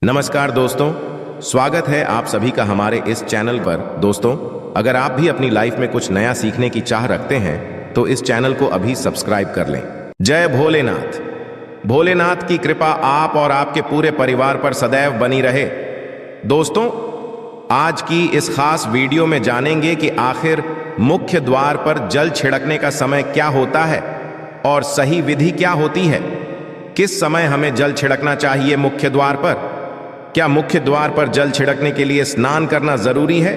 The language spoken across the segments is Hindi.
नमस्कार दोस्तों, स्वागत है आप सभी का हमारे इस चैनल पर। दोस्तों, अगर आप भी अपनी लाइफ में कुछ नया सीखने की चाह रखते हैं तो इस चैनल को अभी सब्सक्राइब कर लें। जय भोलेनाथ। भोलेनाथ की कृपा आप और आपके पूरे परिवार पर सदैव बनी रहे। दोस्तों, आज की इस खास वीडियो में जानेंगे कि आखिर मुख्य द्वार पर जल छिड़कने का समय क्या होता है और सही विधि क्या होती है। किस समय हमें जल छिड़कना चाहिए मुख्य द्वार पर? क्या मुख्य द्वार पर जल छिड़कने के लिए स्नान करना जरूरी है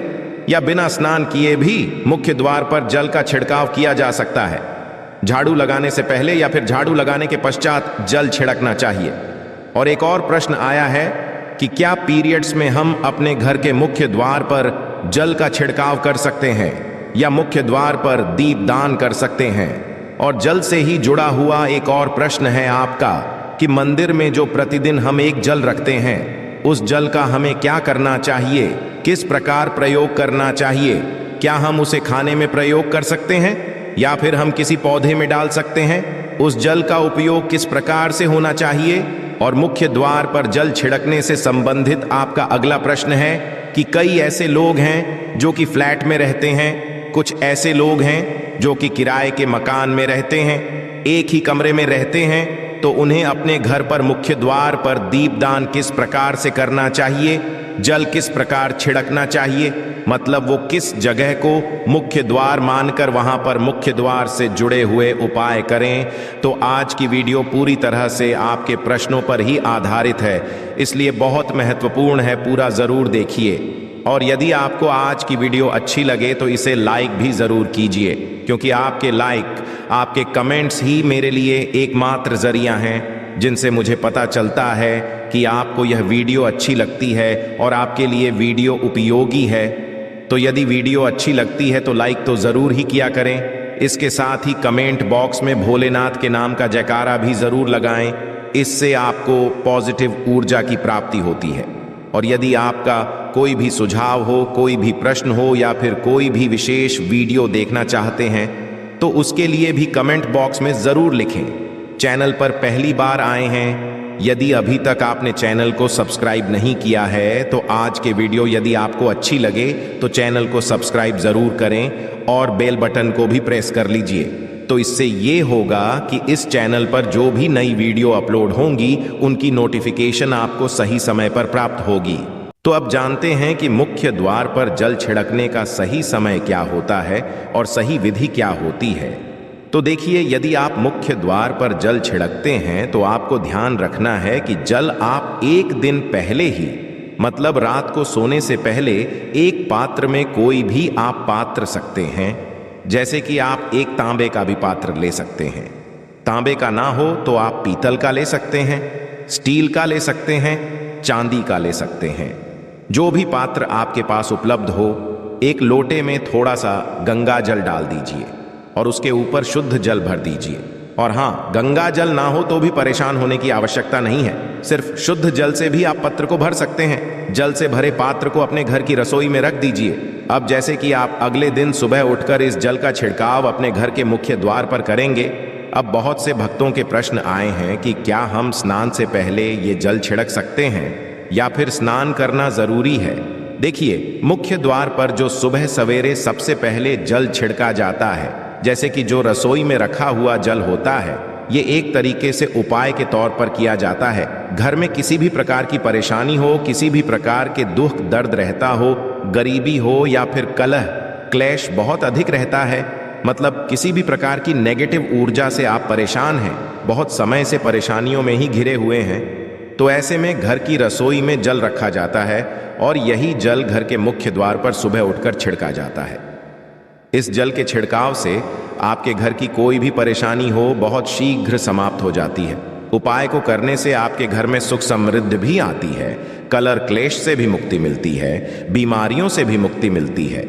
या बिना स्नान किए भी मुख्य द्वार पर जल का छिड़काव किया जा सकता है? झाड़ू लगाने से पहले या फिर झाड़ू लगाने के पश्चात जल छिड़कना चाहिए? और एक और प्रश्न आया है कि क्या पीरियड्स में हम अपने घर के मुख्य द्वार पर जल का छिड़काव कर सकते हैं या मुख्य द्वार पर दीपदान कर सकते हैं? और जल से ही जुड़ा हुआ एक और प्रश्न है आपका कि मंदिर में जो प्रतिदिन हम एक जल रखते हैं उस जल का हमें क्या करना चाहिए, किस प्रकार प्रयोग करना चाहिए? क्या हम उसे खाने में प्रयोग कर सकते हैं या फिर हम किसी पौधे में डाल सकते हैं? उस जल का उपयोग किस प्रकार से होना चाहिए? और मुख्य द्वार पर जल छिड़कने से संबंधित आपका अगला प्रश्न है कि कई ऐसे लोग हैं जो कि फ्लैट में रहते हैं, कुछ ऐसे लोग हैं जो कि किराए के मकान में रहते हैं, एक ही कमरे में रहते हैं, तो उन्हें अपने घर पर मुख्य द्वार पर दीपदान किस प्रकार से करना चाहिए, जल किस प्रकार छिड़कना चाहिए, मतलब वो किस जगह को मुख्य द्वार मानकर वहां पर मुख्य द्वार से जुड़े हुए उपाय करें। तो आज की वीडियो पूरी तरह से आपके प्रश्नों पर ही आधारित है, इसलिए बहुत महत्वपूर्ण है, पूरा जरूर देखिए। और यदि आपको आज की वीडियो अच्छी लगे तो इसे लाइक भी जरूर कीजिए, क्योंकि आपके लाइक, आपके कमेंट्स ही मेरे लिए एकमात्र जरिया हैं जिनसे मुझे पता चलता है कि आपको यह वीडियो अच्छी लगती है और आपके लिए वीडियो उपयोगी है। तो यदि वीडियो अच्छी लगती है तो लाइक तो ज़रूर ही किया करें। इसके साथ ही कमेंट बॉक्स में भोलेनाथ के नाम का जयकारा भी ज़रूर लगाएं, इससे आपको पॉजिटिव ऊर्जा की प्राप्ति होती है। और यदि आपका कोई भी सुझाव हो, कोई भी प्रश्न हो या फिर कोई भी विशेष वीडियो देखना चाहते हैं तो उसके लिए भी कमेंट बॉक्स में ज़रूर लिखें। चैनल पर पहली बार आए हैं, यदि अभी तक आपने चैनल को सब्सक्राइब नहीं किया है तो आज के वीडियो यदि आपको अच्छी लगे तो चैनल को सब्सक्राइब ज़रूर करें और बेल बटन को भी प्रेस कर लीजिए। तो इससे ये होगा कि इस चैनल पर जो भी नई वीडियो अपलोड होंगी उनकी नोटिफिकेशन आपको सही समय पर प्राप्त होगी। तो अब जानते हैं कि मुख्य द्वार पर जल छिड़कने का सही समय क्या होता है और सही विधि क्या होती है। तो देखिए, यदि आप मुख्य द्वार पर जल छिड़कते हैं तो आपको ध्यान रखना है कि जल आप एक दिन पहले ही, मतलब रात को सोने से पहले, एक पात्र में, कोई भी आप पात्र सकते हैं, जैसे कि आप एक तांबे का भी पात्र ले सकते हैं। तांबे का ना हो तो आप पीतल का ले सकते हैं, स्टील का ले सकते हैं, चांदी का ले सकते हैं। जो भी पात्र आपके पास उपलब्ध हो, एक लोटे में थोड़ा सा गंगा जल डाल दीजिए और उसके ऊपर शुद्ध जल भर दीजिए। और हाँ, गंगा जल ना हो तो भी परेशान होने की आवश्यकता नहीं है, सिर्फ शुद्ध जल से भी आप पत्र को भर सकते हैं। जल से भरे पात्र को अपने घर की रसोई में रख दीजिए। अब जैसे कि आप अगले दिन सुबह उठकर इस जल का छिड़काव अपने घर के मुख्य द्वार पर करेंगे। अब बहुत से भक्तों के प्रश्न आए हैं कि क्या हम स्नान से पहले ये जल छिड़क सकते हैं या फिर स्नान करना जरूरी है। देखिए, मुख्य द्वार पर जो सुबह सवेरे सबसे पहले जल छिड़का जाता है, जैसे कि जो रसोई में रखा हुआ जल होता है, ये एक तरीके से उपाय के तौर पर किया जाता है। घर में किसी भी प्रकार की परेशानी हो, किसी भी प्रकार के दुख दर्द रहता हो, गरीबी हो या फिर कलह क्लेश बहुत अधिक रहता है, मतलब किसी भी प्रकार की नेगेटिव ऊर्जा से आप परेशान हैं, बहुत समय से परेशानियों में ही घिरे हुए हैं, तो ऐसे में घर की रसोई में जल रखा जाता है और यही जल घर के मुख्य द्वार पर सुबह उठकर छिड़का जाता है। इस जल के छिड़काव से आपके घर की कोई भी परेशानी हो बहुत शीघ्र समाप्त हो जाती है। उपाय को करने से आपके घर में सुख समृद्धि भी आती है, कलह क्लेश से भी मुक्ति मिलती है, बीमारियों से भी मुक्ति मिलती है।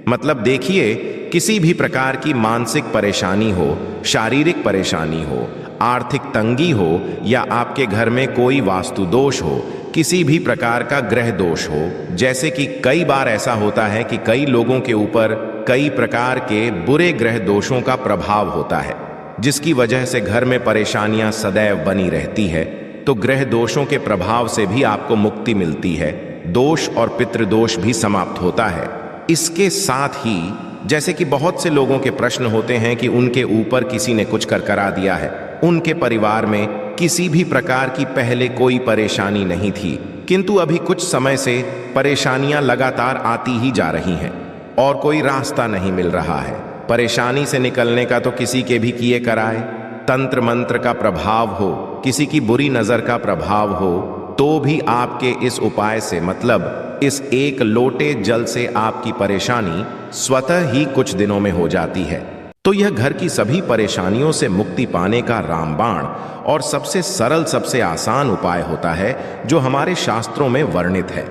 मतलब देखिए, किसी भी प्रकार की मानसिक परेशानी हो, शारीरिक परेशानी हो, आर्थिक तंगी हो या आपके घर में कोई वास्तु दोष हो, किसी भी प्रकार का ग्रह दोष हो, जैसे कि कई बार ऐसा होता है कि कई लोगों के ऊपर कई प्रकार के बुरे ग्रह दोषों का प्रभाव होता है, जिसकी वजह से घर में परेशानियां सदैव बनी रहती है। तो ग्रह दोषों के प्रभाव से भी आपको मुक्ति मिलती है, दोष और पितृदोष भी समाप्त होता है। इसके साथ ही जैसे कि बहुत से लोगों के प्रश्न होते हैं कि उनके ऊपर किसी ने कुछ कर करा दिया है, उनके परिवार में किसी भी प्रकार की पहले कोई परेशानी नहीं थी, किंतु अभी कुछ समय से परेशानियां लगातार आती ही जा रही हैं और कोई रास्ता नहीं मिल रहा है। परेशानी से निकलने का तो किसी के भी किए कराए, तंत्र मंत्र का प्रभाव हो, किसी की बुरी नजर का प्रभाव हो, तो भी आपके इस उपाय से मतलब इस एक लोटे जल से आपकी परेशानी स्वतः ही कुछ दिनों में हो जाती है। तो यह घर की सभी परेशानियों से मुक्ति पाने का रामबाण और सबसे सरल, सबसे आसान उपाय होता है जो हमारे शास्त्रों में वर्णित है।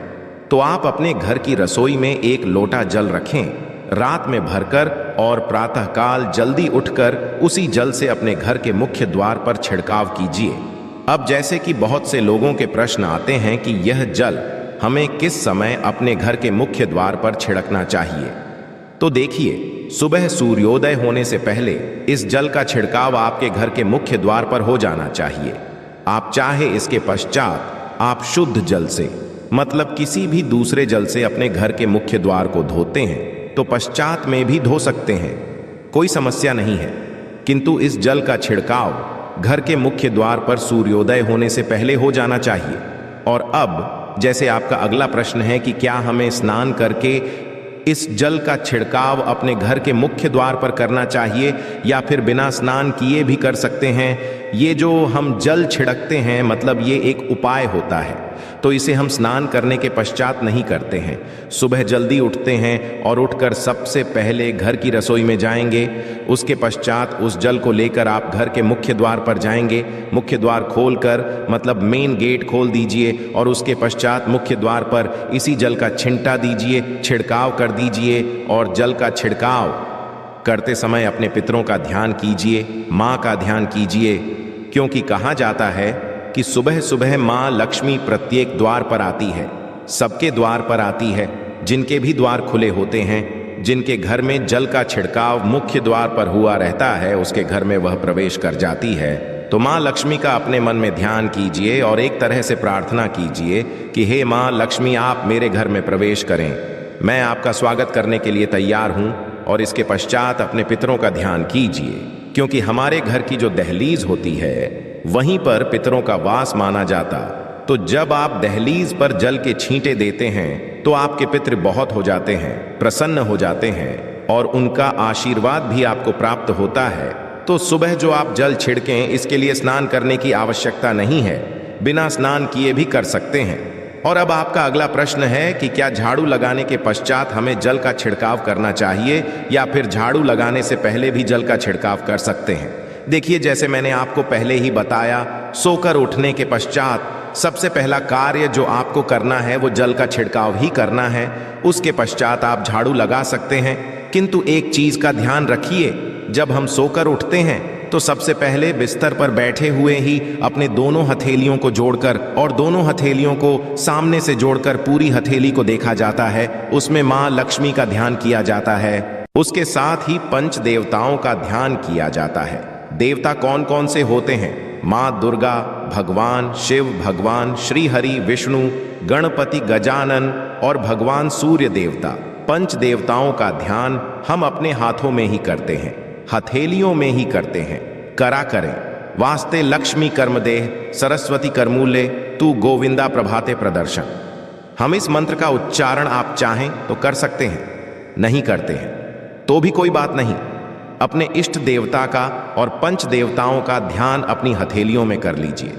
तो आप अपने घर की रसोई में एक लोटा जल रखें, रात में भरकर और प्रातःकाल जल्दी उठकर उसी जल से अपने घर के मुख्य द्वार पर छिड़काव कीजिए। अब जैसे कि बहुत से लोगों के प्रश्न आते हैं कि यह जल हमें किस समय अपने घर के मुख्य द्वार पर छिड़कना चाहिए, तो देखिए, सुबह सूर्योदय होने से पहले इस जल का छिड़काव आपके घर के मुख्य द्वार पर हो जाना चाहिए। आप चाहे इसके पश्चात आप शुद्ध जल से मतलब किसी भी दूसरे जल से अपने घर के मुख्य द्वार को धोते हैं तो पश्चात में भी धो सकते हैं, कोई समस्या नहीं है। किंतु इस जल का छिड़काव घर के मुख्य द्वार पर सूर्योदय होने से पहले हो जाना चाहिए। और अब जैसे आपका अगला प्रश्न है कि क्या हमें स्नान करके इस जल का छिड़काव अपने घर के मुख्य द्वार पर करना चाहिए या फिर बिना स्नान किए भी कर सकते हैं। ये जो हम जल छिड़कते हैं मतलब ये एक उपाय होता है, तो इसे हम स्नान करने के पश्चात नहीं करते हैं। सुबह जल्दी उठते हैं और उठकर सबसे पहले घर की रसोई में जाएंगे, उसके पश्चात उस जल को लेकर आप घर के मुख्य द्वार पर जाएंगे। मुख्य द्वार खोलकर मतलब मेन गेट खोल दीजिए और उसके पश्चात मुख्य द्वार पर इसी जल का छिंटा दीजिए, छिड़काव कर दीजिए। और जल का छिड़काव करते समय अपने पितरों का ध्यान कीजिए, माँ का ध्यान कीजिए, क्योंकि कहा जाता है कि सुबह सुबह माँ लक्ष्मी प्रत्येक द्वार पर आती है, सबके द्वार पर आती है। जिनके भी द्वार खुले होते हैं, जिनके घर में जल का छिड़काव मुख्य द्वार पर हुआ रहता है, उसके घर में वह प्रवेश कर जाती है। तो माँ लक्ष्मी का अपने मन में ध्यान कीजिए और एक तरह से प्रार्थना कीजिए कि हे माँ लक्ष्मी, आप मेरे घर में प्रवेश करें, मैं आपका स्वागत करने के लिए तैयार हूँ। और इसके पश्चात अपने पितरों का ध्यान कीजिए, क्योंकि हमारे घर की जो दहलीज होती है वहीं पर पितरों का वास माना जाता। तो जब आप दहलीज पर जल के छींटे देते हैं तो आपके पितृ बहुत हो जाते हैं, प्रसन्न हो जाते हैं और उनका आशीर्वाद भी आपको प्राप्त होता है। तो सुबह जो आप जल छिड़कें, इसके लिए स्नान करने की आवश्यकता नहीं है, बिना स्नान किए भी कर सकते हैं। और अब आपका अगला प्रश्न है कि क्या झाड़ू लगाने के पश्चात हमें जल का छिड़काव करना चाहिए या फिर झाड़ू लगाने से पहले भी जल का छिड़काव कर सकते हैं। देखिए, जैसे मैंने आपको पहले ही बताया, सोकर उठने के पश्चात सबसे पहला कार्य जो आपको करना है वो जल का छिड़काव ही करना है। उसके पश्चात आप झाड़ू लगा सकते हैं, किंतु एक चीज का ध्यान रखिए, जब हम सोकर उठते हैं तो सबसे पहले बिस्तर पर बैठे हुए ही अपने दोनों हथेलियों को जोड़कर और दोनों हथेलियों को सामने से जोड़कर पूरी हथेली को देखा जाता है, उसमें माँ लक्ष्मी का ध्यान किया जाता है। उसके साथ ही पंच देवताओं का ध्यान किया जाता है। देवता कौन कौन से होते हैं? माँ दुर्गा, भगवान शिव, भगवान श्री हरि विष्णु, गणपति गजानन और भगवान सूर्य देवता। पंच देवताओं का ध्यान हम अपने हाथों में ही करते हैं, हथेलियों में ही करते हैं। करा करें। वास्ते लक्ष्मी कर्मदेह, सरस्वती करमूले, तू गोविंदा प्रभाते प्रदर्शन। हम इस मंत्र का उच्चारण आप चाहें तो कर सकते हैं, नहीं करते हैं तो भी कोई बात नहीं। अपने इष्ट देवता का और पंच देवताओं का ध्यान अपनी हथेलियों में कर लीजिए।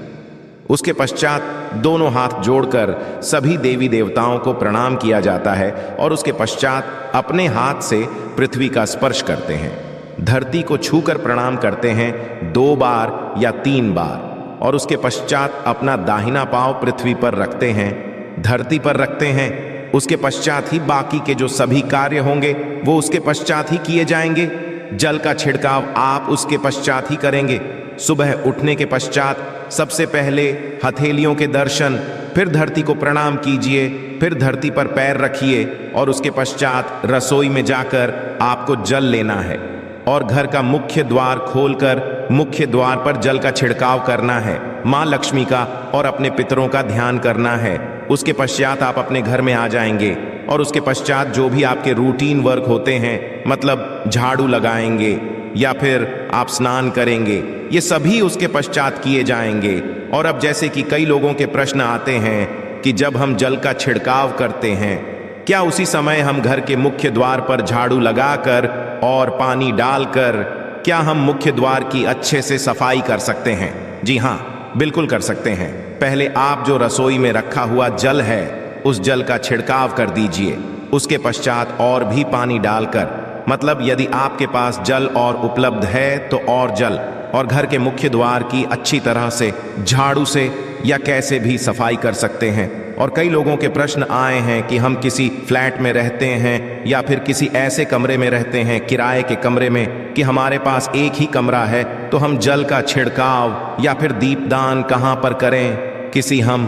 उसके पश्चात दोनों हाथ जोड़कर सभी देवी देवताओं को प्रणाम किया जाता है और उसके पश्चात अपने हाथ से पृथ्वी का स्पर्श करते हैं, धरती को छूकर प्रणाम करते हैं 2 बार या 3 बार और उसके पश्चात अपना दाहिना पांव पृथ्वी पर रखते हैं, धरती पर रखते हैं। उसके पश्चात ही बाकी के जो सभी कार्य होंगे वो उसके पश्चात ही किए जाएंगे। जल का छिड़काव आप उसके पश्चात ही करेंगे। सुबह उठने के पश्चात सबसे पहले हथेलियों के दर्शन, फिर धरती को प्रणाम कीजिए, फिर धरती पर पैर रखिए और उसके पश्चात रसोई में जाकर आपको जल लेना है और घर का मुख्य द्वार खोलकर मुख्य द्वार पर जल का छिड़काव करना है। माँ लक्ष्मी का और अपने पितरों का ध्यान करना है। उसके पश्चात आप अपने घर में आ जाएंगे और उसके पश्चात जो भी आपके रूटीन वर्क होते हैं, मतलब झाड़ू लगाएंगे या फिर आप स्नान करेंगे, ये सभी उसके पश्चात किए जाएंगे। और अब जैसे कि कई लोगों के प्रश्न आते हैं कि जब हम जल का छिड़काव करते हैं, क्या उसी समय हम घर के मुख्य द्वार पर झाड़ू लगाकर और पानी डालकर क्या हम मुख्य द्वार की अच्छे से सफाई कर सकते हैं? जी हाँ, बिल्कुल कर सकते हैं। पहले आप जो रसोई में रखा हुआ जल है उस जल का छिड़काव कर दीजिए। उसके पश्चात और भी पानी डालकर, मतलब यदि आपके पास जल और उपलब्ध है तो और जल, और घर के मुख्य द्वार की अच्छी तरह से झाड़ू से या कैसे भी सफाई कर सकते हैं। और कई लोगों के प्रश्न आए हैं कि हम किसी फ्लैट में रहते हैं या फिर किसी ऐसे कमरे में रहते हैं, किराए के कमरे में, कि हमारे पास एक ही कमरा है, तो हम जल का छिड़काव या फिर दीपदान कहाँ पर करें? किसी हम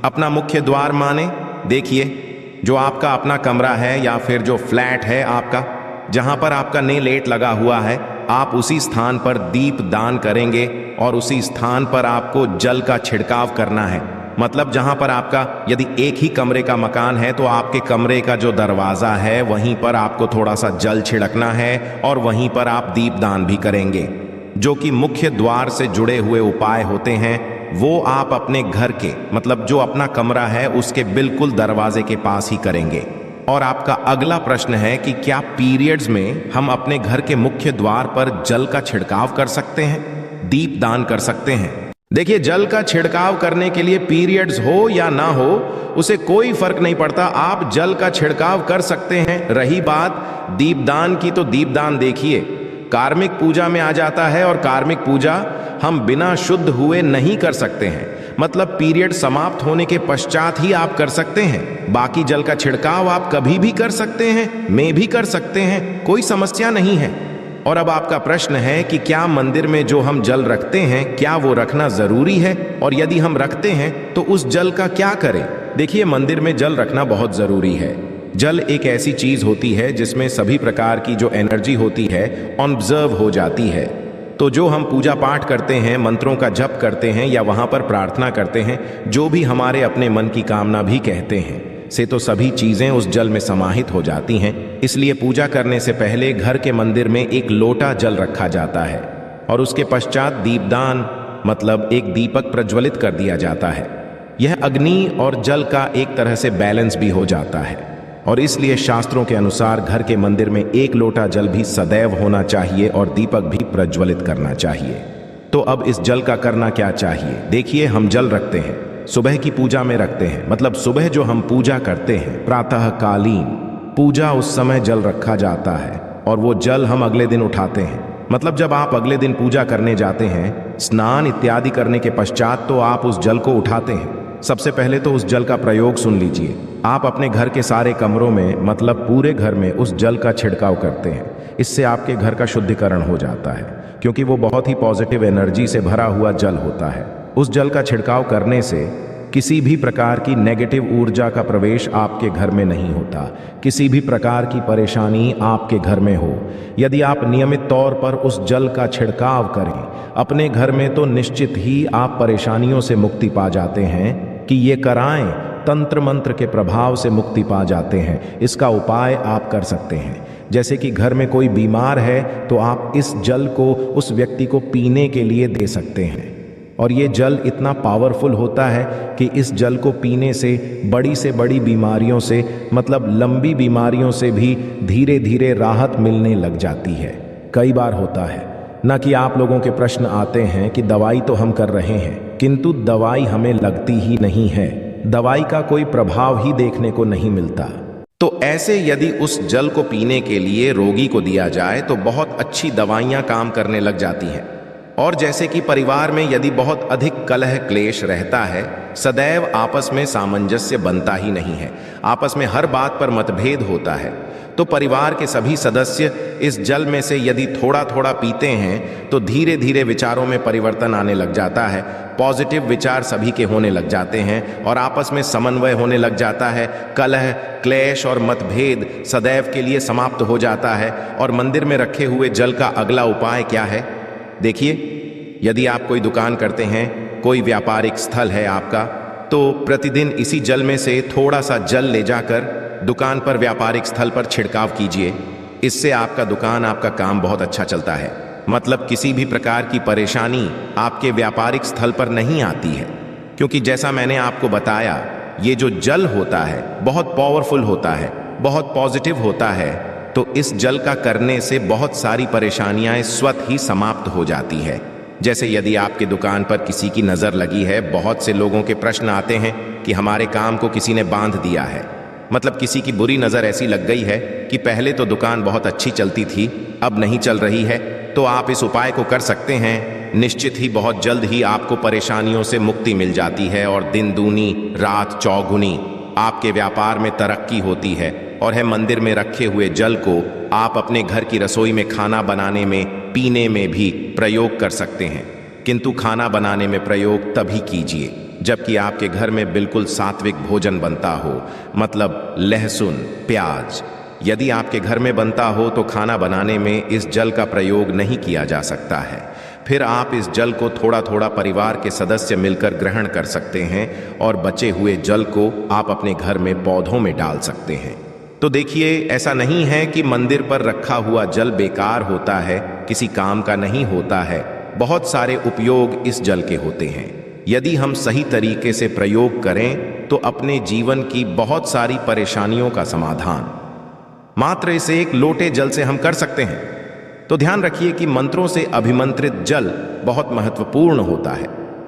अपना मुख्य द्वार माने। देखिए, जो आपका अपना कमरा है या फिर जो फ्लैट है आपका, जहाँ पर आपका नेलेट लगा हुआ है, आप उसी स्थान पर दीप दान करेंगे और उसी स्थान पर आपको जल का छिड़काव करना है। मतलब जहां पर आपका यदि एक ही कमरे का मकान है तो आपके कमरे का जो दरवाजा है वहीं पर आपको थोड़ा सा जल छिड़कना है और वहीं पर आप दीपदान भी करेंगे। जो कि मुख्य द्वार से जुड़े हुए उपाय होते हैं वो आप अपने घर के, मतलब जो अपना कमरा है उसके बिल्कुल दरवाजे के पास ही करेंगे। और आपका अगला प्रश्न है कि क्या पीरियड्स में हम अपने घर के मुख्य द्वार पर जल का छिड़काव कर सकते हैं, दीपदान कर सकते हैं? देखिए, जल का छिड़काव करने के लिए पीरियड्स हो या ना हो उसे कोई फर्क नहीं पड़ता, आप जल का छिड़काव कर सकते हैं। रही बात दीपदान की, तो दीपदान देखिए कार्मिक पूजा में आ जाता है और कार्मिक पूजा हम बिना शुद्ध हुए नहीं कर सकते हैं। मतलब पीरियड समाप्त होने के पश्चात ही आप कर सकते हैं। बाकी जल का छिड़काव आप कभी भी कर सकते हैं, मैं भी कर सकते हैं, कोई समस्या नहीं है। और अब आपका प्रश्न है कि क्या मंदिर में जो हम जल रखते हैं क्या वो रखना जरूरी है, और यदि हम रखते हैं तो उस जल का क्या करें? देखिए, मंदिर में जल रखना बहुत जरूरी है। जल एक ऐसी चीज होती है जिसमें सभी प्रकार की जो एनर्जी होती है ऑब्जर्व हो जाती है। तो जो हम पूजा पाठ करते हैं, मंत्रों का जप करते हैं या वहां पर प्रार्थना करते हैं, जो भी हमारे अपने मन की कामना भी कहते हैं, से तो सभी चीजें उस जल में समाहित हो जाती हैं। इसलिए पूजा करने से पहले घर के मंदिर में एक लोटा जल रखा जाता है और उसके पश्चात दीपदान, मतलब एक दीपक प्रज्वलित कर दिया जाता है। यह अग्नि और जल का एक तरह से बैलेंस भी हो जाता है और इसलिए शास्त्रों के अनुसार घर के मंदिर में एक लोटा जल भी सदैव होना चाहिए और दीपक भी प्रज्वलित करना चाहिए। तो अब इस जल का करना क्या चाहिए? देखिए, हम जल रखते हैं, सुबह की पूजा में रखते हैं, मतलब सुबह जो हम पूजा करते हैं प्रातः कालीन पूजा, उस समय जल रखा जाता है और वो जल हम अगले दिन उठाते हैं। मतलब जब आप अगले दिन पूजा करने जाते हैं, स्नान इत्यादि करने के पश्चात तो आप उस जल को उठाते हैं। सबसे पहले तो उस जल का प्रयोग सुन लीजिए। आप अपने घर के सारे कमरों में, मतलब पूरे घर में उस जल का छिड़काव करते हैं। इससे आपके घर का शुद्धिकरण हो जाता है, क्योंकि वो बहुत ही पॉजिटिव एनर्जी से भरा हुआ जल होता है। उस जल का छिड़काव करने से किसी भी प्रकार की नेगेटिव ऊर्जा का प्रवेश आपके घर में नहीं होता। किसी भी प्रकार की परेशानी आपके घर में हो, यदि आप नियमित तौर पर उस जल का छिड़काव करें अपने घर में, तो निश्चित ही आप परेशानियों से मुक्ति पा जाते हैं। कि ये कराएं, तंत्र मंत्र के प्रभाव से मुक्ति पा जाते हैं। इसका उपाय आप कर सकते हैं। जैसे कि घर में कोई बीमार है तो आप इस जल को उस व्यक्ति को पीने के लिए दे सकते हैं। और ये जल इतना पावरफुल होता है कि इस जल को पीने से बड़ी बीमारियों से, मतलब लंबी बीमारियों से भी धीरे धीरे राहत मिलने लग जाती है। कई बार होता है ना कि आप लोगों के प्रश्न आते हैं कि दवाई तो हम कर रहे हैं किंतु दवाई हमें लगती ही नहीं है, दवाई का कोई प्रभाव ही देखने को नहीं मिलता। तो ऐसे यदि उस जल को पीने के लिए रोगी को दिया जाए तो बहुत अच्छी दवाइयां काम करने लग जाती हैं। और जैसे कि परिवार में यदि बहुत अधिक कलह क्लेश रहता है, सदैव आपस में सामंजस्य बनता ही नहीं है, आपस में हर बात पर मतभेद होता है, तो परिवार के सभी सदस्य इस जल में से यदि थोड़ा थोड़ा पीते हैं तो धीरे धीरे विचारों में परिवर्तन आने लग जाता है। पॉजिटिव विचार सभी के होने लग जाते हैं और आपस में समन्वय होने लग जाता है। कलह क्लेश और मतभेद सदैव के लिए समाप्त हो जाता है। और मंदिर में रखे हुए जल का अगला उपाय क्या है? देखिए, यदि आप कोई दुकान करते हैं कोई व्यापारिक स्थल है आपका, तो प्रतिदिन इसी जल में से थोड़ा सा जल ले जाकर दुकान पर व्यापारिक स्थल पर छिड़काव कीजिए। इससे आपका दुकान, आपका काम बहुत अच्छा चलता है। मतलब किसी भी प्रकार की परेशानी आपके व्यापारिक स्थल पर नहीं आती है, क्योंकि जैसा मैंने आपको बताया, ये जो जल होता है बहुत पावरफुल होता है, बहुत पॉजिटिव होता है। तो इस जल का करने से बहुत सारी परेशानियां स्वतः ही समाप्त हो जाती है। जैसे यदि आपके दुकान पर किसी की नज़र लगी है, बहुत से लोगों के प्रश्न आते हैं कि हमारे काम को किसी ने बांध दिया है। मतलब किसी की बुरी नज़र ऐसी लग गई है कि पहले तो दुकान बहुत अच्छी चलती थी, अब नहीं चल रही है। तो आप इस उपाय को कर सकते हैं। निश्चित ही बहुत जल्द ही आपको परेशानियों से मुक्ति मिल जाती है और दिन दूनी रात चौगुनी आपके व्यापार में तरक्की होती है। और है मंदिर में रखे हुए जल को आप अपने घर की रसोई में खाना बनाने में, पीने में भी प्रयोग कर सकते हैं। किंतु खाना बनाने में प्रयोग तभी कीजिए जबकि आपके घर में बिल्कुल सात्विक भोजन बनता हो, मतलब लहसुन, प्याज। यदि आपके घर में बनता हो तो खाना बनाने में इस जल का प्रयोग नहीं किया जा सकता है। फिर आप इस जल को थोड़ा थोड़ा परिवार के सदस्य मिलकर ग्रहण कर सकते हैं और बचे हुए जल को आप अपने घर में पौधों में डाल सकते हैं। तो देखिए, ऐसा नहीं है कि मंदिर पर रखा हुआ जल बेकार होता है, किसी काम का नहीं होता है। बहुत सारे उपयोग इस जल के होते हैं। यदि हम सही तरीके से प्रयोग करें तो अपने जीवन की बहुत सारी परेशानियों का समाधान मात्र इस एक लोटे जल से हम कर सकते हैं। तो ध्यान रखिए कि मंत्रों से अभिमंत्रित जल बहुत महत्वपूर्ण होता है,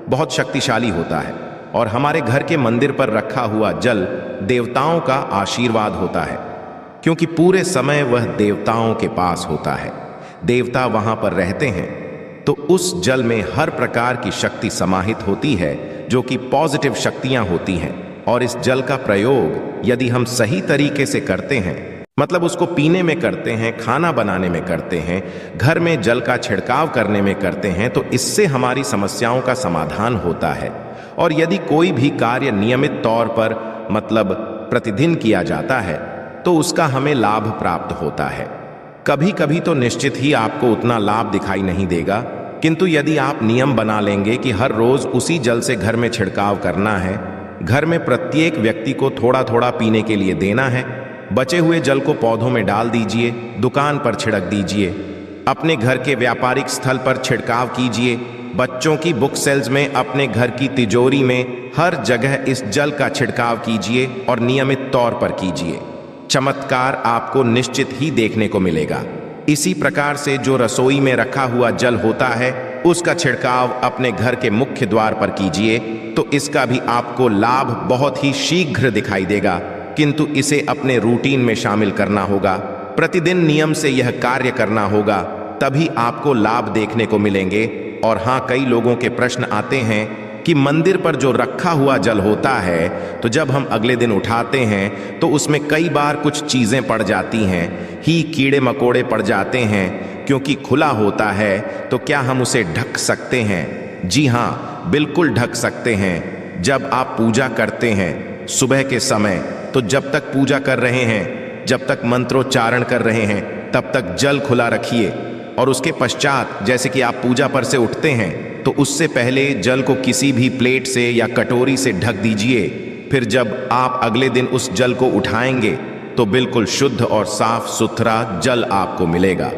बहुत शक्तिशाली होता है। और हमारे घर के मंदिर पर रखा हुआ जल देवताओं का आशीर्वाद होता है, क्योंकि पूरे समय वह देवताओं के पास होता है। देवता वहां पर रहते हैं, तो उस जल में हर प्रकार की शक्ति समाहित होती है, जो कि पॉजिटिव शक्तियां होती हैं। और इस जल का प्रयोग यदि हम सही तरीके से करते हैं, मतलब उसको पीने में करते हैं, खाना बनाने में करते हैं, घर में जल का छिड़काव करने में करते हैं, तो इससे हमारी समस्याओं का समाधान होता है। और यदि कोई भी कार्य नियमित तौर पर, मतलब प्रतिदिन किया जाता है, तो उसका हमें लाभ प्राप्त होता है। कभी कभी तो निश्चित ही आपको उतना लाभ दिखाई नहीं देगा, किंतु यदि आप नियम बना लेंगे कि हर रोज उसी जल से घर में छिड़काव करना है, घर में प्रत्येक व्यक्ति को थोड़ा थोड़ा पीने के लिए देना है, बचे हुए जल को पौधों में डाल दीजिए, दुकान पर छिड़क दीजिए, अपने घर के व्यापारिक स्थल पर छिड़काव कीजिए, बच्चों की बुक सेल्स में, अपने घर की तिजोरी में, हर जगह इस जल का छिड़काव कीजिए और नियमित तौर पर कीजिए। चमत्कार आपको निश्चित ही देखने को मिलेगा। इसी प्रकार से जो रसोई में रखा हुआ जल होता है, उसका छिड़काव अपने घर के मुख्य द्वार पर कीजिए, तो इसका भी आपको लाभ बहुत ही शीघ्र दिखाई देगा। किंतु इसे अपने रूटीन में शामिल करना होगा, प्रतिदिन नियम से यह कार्य करना होगा, तभी आपको लाभ देखने को मिलेंगे। और हाँ, कई लोगों के प्रश्न आते हैं कि मंदिर पर जो रखा हुआ जल होता है, तो जब हम अगले दिन उठाते हैं तो उसमें कई बार कुछ चीज़ें पड़ जाती हैं, ही कीड़े मकोड़े पड़ जाते हैं। क्योंकि खुला होता है तो क्या हम उसे ढक सकते हैं? जी हाँ, बिल्कुल ढक सकते हैं। जब आप पूजा करते हैं सुबह के समय, तो जब तक पूजा कर रहे हैं, जब तक मंत्रोच्चारण कर रहे हैं, तब तक जल खुला रखिए। और उसके पश्चात जैसे कि आप पूजा पर से उठते हैं, तो उससे पहले जल को किसी भी प्लेट से या कटोरी से ढक दीजिए। फिर जब आप अगले दिन उस जल को उठाएंगे तो बिल्कुल शुद्ध और साफ सुथरा जल आपको मिलेगा,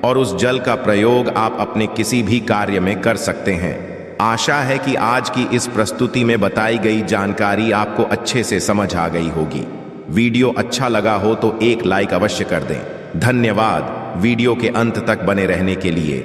और उस जल का प्रयोग आप अपने किसी भी कार्य में कर सकते हैं। आशा है कि आज की इस प्रस्तुति में बताई गई जानकारी आपको अच्छे से समझ आ गई होगी। वीडियो अच्छा लगा हो तो एक लाइक अवश्य कर दें। धन्यवाद वीडियो के अंत तक बने रहने के लिए।